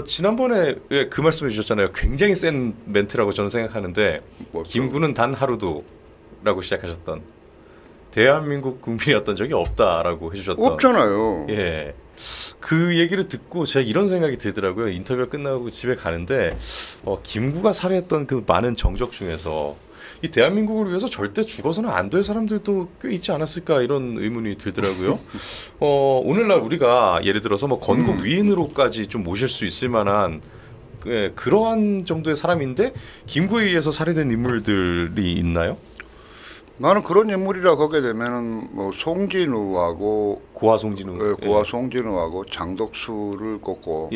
지난번에 왜 그 말씀해 주셨잖아요. 굉장히 센 멘트라고 저는 생각하는데 김구는 단 하루도라고 시작하셨던 대한민국 국민이었던 적이 없다라고 해주셨던 없잖아요. 예. 그 얘기를 듣고 제가 이런 생각이 들더라고요. 인터뷰가 끝나고 집에 가는데 김구가 살해했던 그 많은 정적 중에서 이 대한민국을 위해서 절대 죽어서는 안 될 사람들도 꽤 있지 않았을까 이런 의문이 들더라고요. 오늘날 우리가 예를 들어서 뭐 건국 위인으로까지 좀 모실 수 있을 만한 그러한 정도의 사람인데 김구에 의해서 살해된 인물들이 있나요? 나는 그런 인물이라 거게 되면은 뭐 송진우하고 고아 송진우, 고아 송진우하고 장덕수를 꼽고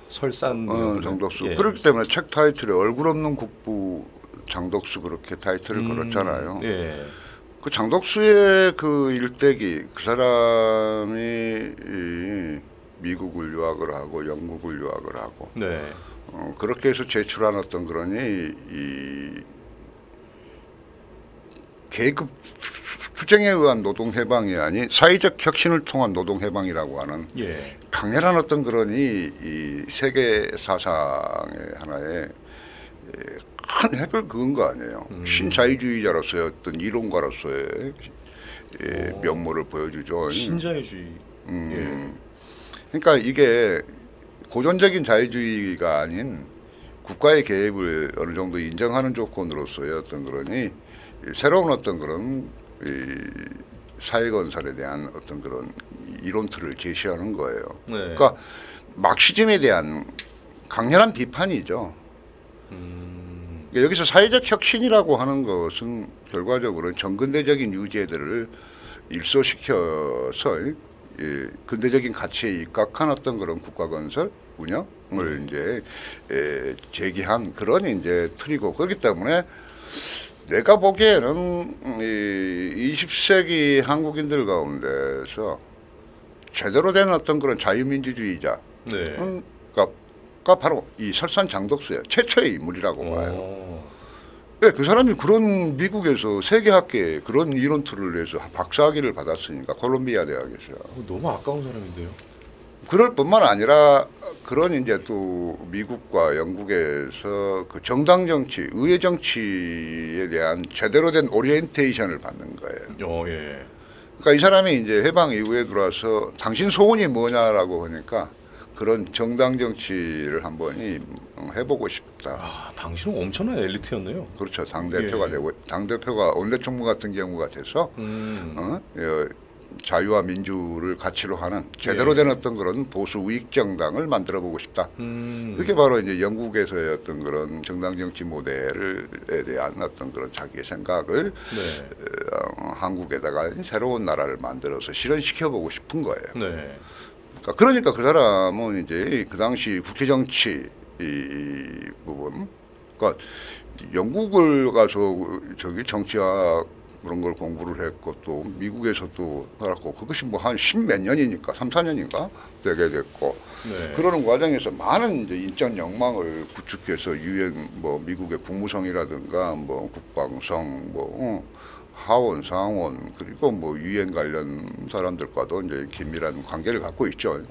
설산 장덕수 그렇기 때문에 책 타이틀에 얼굴 없는 국부 장덕수 그렇게 타이틀을 걸었잖아요. 그 장덕수의 그 일대기 그 사람이 미국을 유학을 하고 영국을 유학을 하고 그렇게 해서 제출한 어떤 그러니 이 계급 투쟁에 의한 노동 해방이 아닌 사회적 혁신을 통한 노동 해방이라고 하는 강렬한 어떤 그런 이 세계 사상의 하나의 큰 핵을 그은 거 아니에요. 신자유주의자로서의 어떤 이론가로서의 면모를 보여주죠. 신자유주의. 그러니까 이게 고전적인 자유주의가 아닌 국가의 개입을 어느 정도 인정하는 조건으로서의 어떤 그러니 새로운 어떤 그런 사회 건설에 대한 어떤 그런 이론틀을 제시하는 거예요. 그러니까 막시즘에 대한 강렬한 비판이죠. 여기서 사회적 혁신이라고 하는 것은 결과적으로 정근대적인 유죄들을 일소시켜서 근대적인 가치에 입각한 어떤 그런 국가 건설 운영을 이제 제기한 그런 이제 틀이고 그렇기 때문에 내가 보기에는 이 20세기 한국인들 가운데서 제대로 된 어떤 그런 자유민주주의자 가 바로 이 설산 장덕수의 최초의 인물이라고 봐요. 그 사람이 그런 미국에서 세계학계에 그런 이론틀을 내서 박사학위를 받았으니까 콜롬비아 대학에서. 너무 아까운 사람인데요. 그럴 뿐만 아니라 그런 이제 또 미국과 영국에서 그 정당 정치, 의회 정치에 대한 제대로 된 오리엔테이션을 받는 거예요. 그러니까 이 사람이 이제 해방 이후에 들어와서 당신 소원이 뭐냐라고 하니까 그런 정당 정치를 한번 해보고 싶다. 당신은 엄청난 엘리트였네요. 그렇죠. 당대표가 되고 당대표가 원내총무 같은 경우가 돼서 자유와 민주를 가치로 하는 제대로 된 어떤 그런 보수 우익 정당을 만들어 보고 싶다. 그게 바로 이제 영국에서의 어떤 그런 정당 정치 모델에 대한 어떤 그런 자기의 생각을 한국에다가 새로운 나라를 만들어서 실현시켜 보고 싶은 거예요. 그러니까 그 사람은 이제 그 당시 국회 정치 이 부분, 그러니까 영국을 가서 저기 정치학 그런 걸 공부를 했고 또 미국에서 또 살았고 그것이 뭐 한 십몇 년이니까 3, 4년인가 되게 됐고 그러는 과정에서 많은 이제 인적 역망을 구축해서 유엔 뭐 미국의 국무성이라든가 뭐 국방성 뭐 하원, 상원 그리고 뭐 유엔 관련 사람들과도 이제 긴밀한 관계를 갖고 있죠.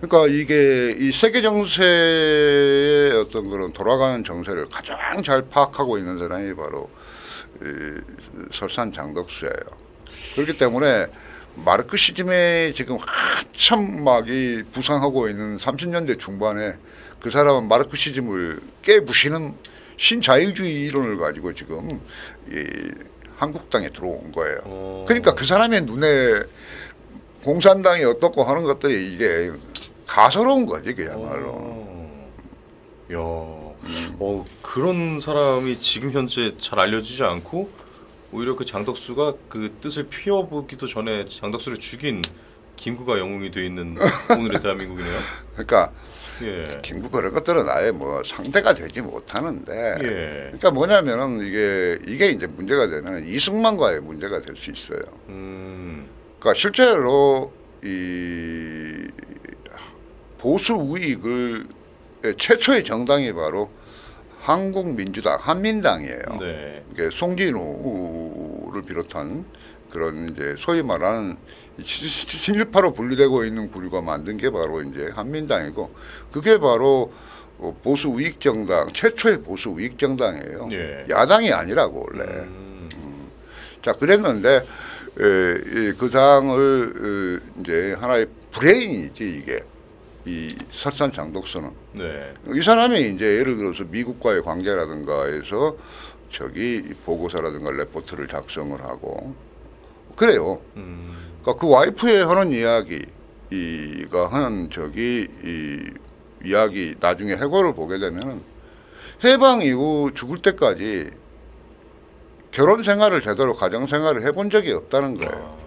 그러니까 이게 이 세계 정세의 어떤 그런 돌아가는 정세를 가장 잘 파악하고 있는 사람이 바로 설산 장덕수예요. 그렇기 때문에 마르크시즘에 지금 한참 막이 부상하고 있는 30년대 중반에 그 사람은 마르크시즘을 깨부시는 신자유주의 이론을 가지고 지금 한국 땅에 들어온 거예요. 그러니까 그 사람의 눈에 공산당이 어떻고 하는 것들이 이게 가소로운 거지 그야말로. 그런 사람이 지금 현재 잘 알려지지 않고 오히려 그 장덕수가 그 뜻을 피워보기도 전에 장덕수를 죽인 김구가 영웅이 돼 있는 오늘의 대한민국이네요. 그러니까 김구 그런 것들은 아예 뭐 상대가 되지 못하는데 그러니까 뭐냐면은 이게 이제 문제가 되면 이승만과의 문제가 될 수 있어요. 그러니까 실제로 이 보수 우익을 최초의 정당이 바로 한국민주당 한민당이에요. 이게 송진우를 비롯한 그런 이제 소위 말하는 친일파로 분류되고 있는 구류가 만든 게 바로 이제 한민당이고 그게 바로 보수 우익 정당 최초의 보수 우익 정당이에요. 예. 야당이 아니라고 원래. 자 그랬는데 그 당을 이제 하나의 브레인이지 이게 이 설산 장독수는. 네. 이 사람이 이제 예를 들어서 미국과의 관계라든가 해서 저기 보고서라든가 레포트를 작성을 하고 그래요. 그러니까 그 와이프의 하는 이야기가 하는 저기 이 이야기 나중에 해고를 보게 되면 해방 이후 죽을 때까지 결혼 생활을 제대로 가정 생활을 해본 적이 없다는 거예요.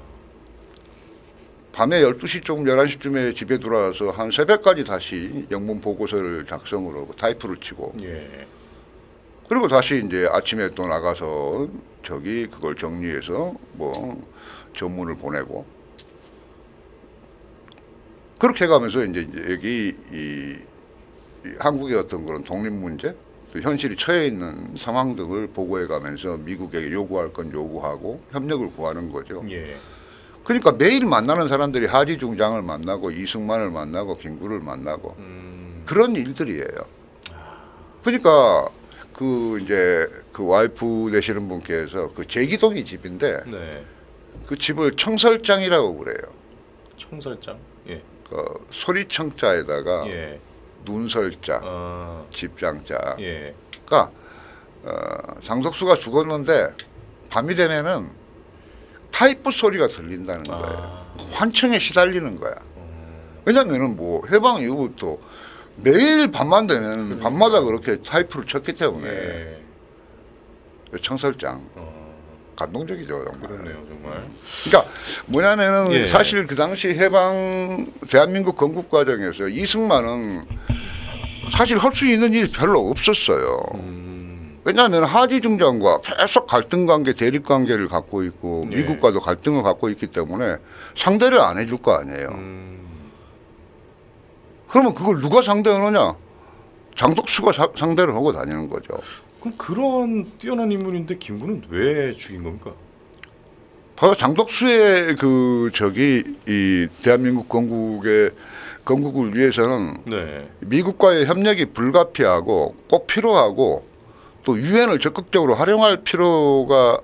밤에 12시쯤 11시쯤에 집에 들어와서 한 새벽까지 다시 영문 보고서를 작성을 하고 타이프를 치고 예. 그리고 다시 이제 아침에 또 나가서 저기 그걸 정리해서 뭐 전문을 보내고 그렇게 해가면서 이제 여기 이 한국의 어떤 그런 독립 문제 또 현실이 처해 있는 상황 등을 보고해가면서 미국에게 요구할 건 요구하고 협력을 구하는 거죠. 예. 그러니까 매일 만나는 사람들이 하지 중장을 만나고 이승만을 만나고 김구를 만나고 그런 일들이에요. 그러니까 그 이제 그 와이프 되시는 분께서 그 제기동이 집인데 네. 그 집을 청설장이라고 그래요. 청설장. 예. 그 소리청자에다가 예. 눈설자, 아. 집장자. 예. 그러니까 장석수가 죽었는데 밤이 되면은 타이프 소리가 들린다는 거예요. 환청에 시달리는 거야. 왜냐면은 뭐 해방 이후부터 매일 밤만 되면 밤마다 그렇게 타이프를 쳤기 때문에 예. 청설장 감동적이죠 정말. 그러네요 정말. 그러니까 뭐냐면은 예. 사실 그 당시 해방 대한민국 건국 과정에서 이승만은 사실 할 수 있는 일이 별로 없었어요. 왜냐하면 하지 중장과 계속 갈등 관계, 대립 관계를 갖고 있고 예. 미국과도 갈등을 갖고 있기 때문에 상대를 안 해줄 거 아니에요. 그러면 그걸 누가 상대하느냐? 장독수가 상대를 하고 다니는 거죠. 그럼 그런 뛰어난 인물인데 김구는 왜 죽인 겁니까? 바로 장독수의 그 저기 이 대한민국 건국을 위해서는 네. 미국과의 협력이 불가피하고 꼭 필요하고 또 유엔을 적극적으로 활용할 필요가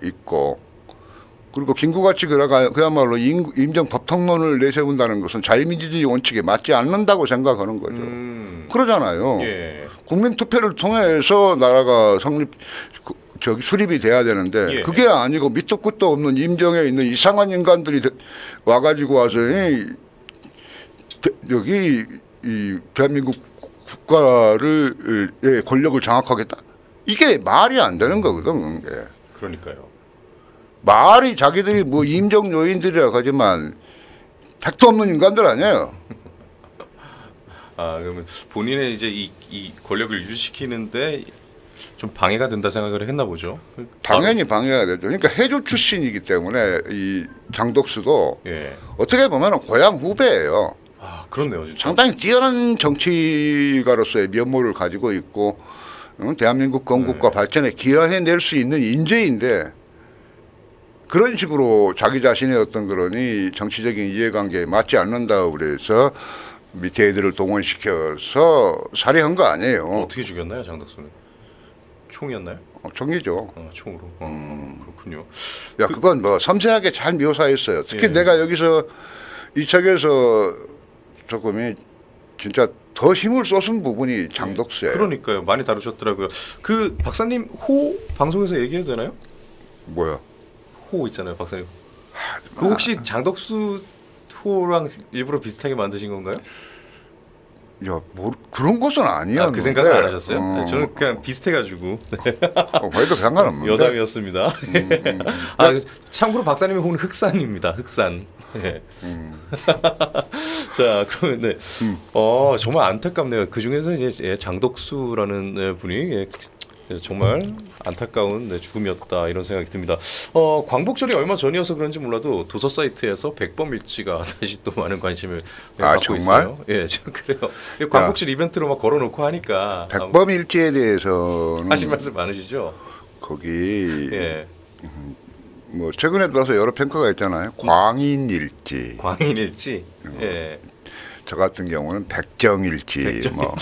있고 그리고 김구같이 그야말로 임정법통론을 내세운다는 것은 자유민주주의 원칙에 맞지 않는다고 생각하는 거죠. 그러잖아요. 예. 국민투표를 통해서 나라가 수립이 돼야 되는데 예. 그게 아니고 밑도 끝도 없는 임정에 있는 이상한 인간들이 와가지고 와서 여기 이 대한민국 국가를 권력을 장악하겠다. 이게 말이 안 되는 거거든. 그게. 그러니까요. 말이 자기들이 뭐 임정 요인들이라 하지만 택도 없는 인간들 아니에요. 아 그러면 본인의 이제 이 권력을 유지시키는데 좀 방해가 된다 생각을 했나 보죠. 당연히 방해가 되죠. 그러니까 해조 출신이기 때문에 이 장독수도 예. 어떻게 보면 고향 후배예요. 아 그렇네요. 진짜. 상당히 뛰어난 정치가로서의 면모를 가지고 있고 대한민국 건국과 발전에 기여해낼 수 있는 인재인데 그런 식으로 자기 자신의 어떤 그런 이 정치적인 이해관계에 맞지 않는다고 그래서 밑에 애들을 동원시켜서 살해한 거 아니에요. 어떻게 죽였나요, 장덕수는? 총이었나요? 총이죠. 총으로. 그렇군요. 야, 그건 뭐 섬세하게 잘 묘사했어요. 특히 예. 내가 여기서 이 책에서 조금이 진짜 더 힘을 쏟은 부분이 장독수예요. 그러니까요. 많이 다루셨더라고요. 그 박사님 호 방송에서 얘기해도 되나요? 뭐야? 호 있잖아요, 박사님. 그 혹시 장덕수 호랑 일부러 비슷하게 만드신 건가요? 야, 뭐 그런 것은 아니었는데. 그 생각은 안 하셨어요? 아니, 저는 그냥 비슷해가지고. 왜도 상관없는데. 여담이었습니다. 참고로 박사님의 호는 흑산입니다. 흑산. 예. 자, 그러면 네. 정말 안타깝네요. 그 중에서 이제 장덕수라는 분이 정말 안타까운 죽음이었다 이런 생각이 듭니다. 광복절이 얼마 전이어서 그런지 몰라도 도서 사이트에서 백범일지가 다시 또 많은 관심을 받고 정말? 있어요. 예, 그래요. 광복절 이벤트로 막 걸어놓고 하니까 백범일지에 대해서는 하실 말씀 많으시죠? 거기 예. 뭐 최근에 들어서 여러 평가가 있잖아요. 광인일지, 광인일지. 예. 저 같은 경우는 백정일지, 백정일지. 뭐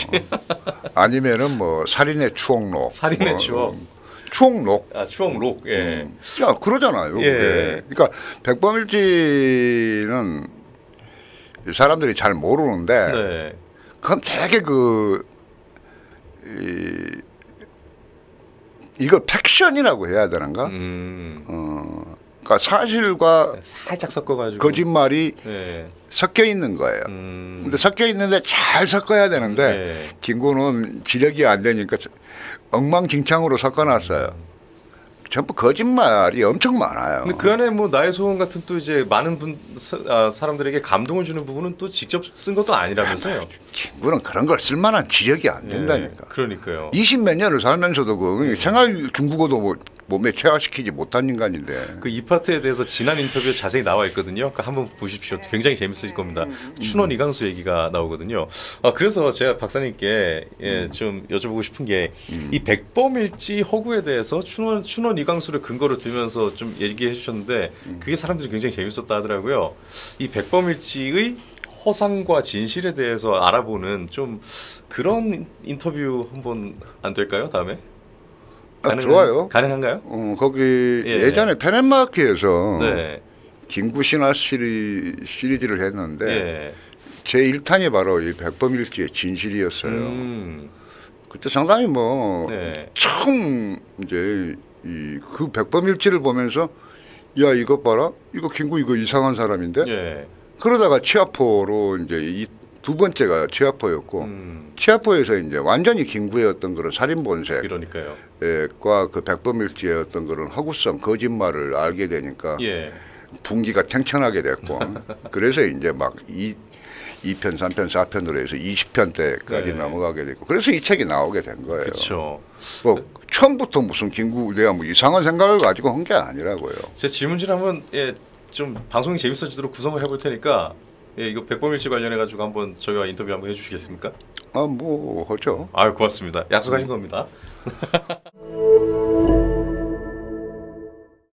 아니면은 뭐 살인의 추억록, 살인의 추억. 추억록. 아, 추억록. 예. 자, 그러잖아요. 예. 그러니까 백범일지는 사람들이 잘 모르는데 네. 그건 되게 이걸 팩션이라고 해야 되는가? 그러니까 사실과 살짝 섞어가지고 거짓말이 네. 섞여 있는 거예요. 근데 섞여 있는데 잘 섞어야 되는데 네. 김구는 지력이 안 되니까 엉망진창으로 섞어놨어요. 전부 거짓말이 엄청 많아요. 근데 그 안에 뭐 나의 소원 같은 또 이제 많은 사람들에게 감동을 주는 부분은 또 직접 쓴 것도 아니라면서요. 김구는 그런 걸 쓸만한 지력이 안 된다니까. 네, 그러니까요. 20몇 년을 살면서도 그 생활 중국어도 몸에 체화시키지 못한 인간인데. 그 이 파트에 대해서 지난 인터뷰에 자세히 나와 있거든요. 그러니까 한번 보십시오. 굉장히 재밌으실 겁니다. 춘원 이강수 얘기가 나오거든요. 그래서 제가 박사님께 좀 여쭤보고 싶은 게 이 백범일지 허구에 대해서 춘원 이강수를 근거로 들면서 좀 얘기해 주셨는데 그게 사람들이 굉장히 재밌었다 하더라고요. 이 백범일지의 허상과 진실에 대해서 알아보는 좀 그런 인터뷰 한번 안 될까요? 다음에? 좋아요. 가능한가요? 거기 예전에 페넨마크에서 네. 김구 신화 시리즈를 했는데 예. 제 1탄이 바로 이 백범일지의 진실이었어요. 그때 상당히 뭐 처음 이제 그 백범일지를 보면서 야 이거 봐라 이거 김구 이거 이상한 사람인데 그러다가 치아포로 이제 이 두 번째가 치아포였고 치아포에서 이제 완전히 김구의 어떤 그런 살인 본색 그러니까요. 과 그 백범일지의 어떤 그런 허구성 거짓말을 알게 되니까 분기가 탱천하게 됐고 그래서 이제 막 2편, 3편, 4편으로 해서 20편대까지 넘어가게 됐고 그래서 이 책이 나오게 된 거예요. 그렇죠. 뭐 처음부터 무슨 김구 내가 뭐 이상한 생각을 가지고 한 게 아니라고요. 제 질문질 한번 좀 방송이 재밌어지도록 구성을 해볼 테니까 이거 백범일지 관련해 가지고 한번 저희와 인터뷰 한번 해주시겠습니까? 뭐 하죠. 고맙습니다. 약속하신 겁니다.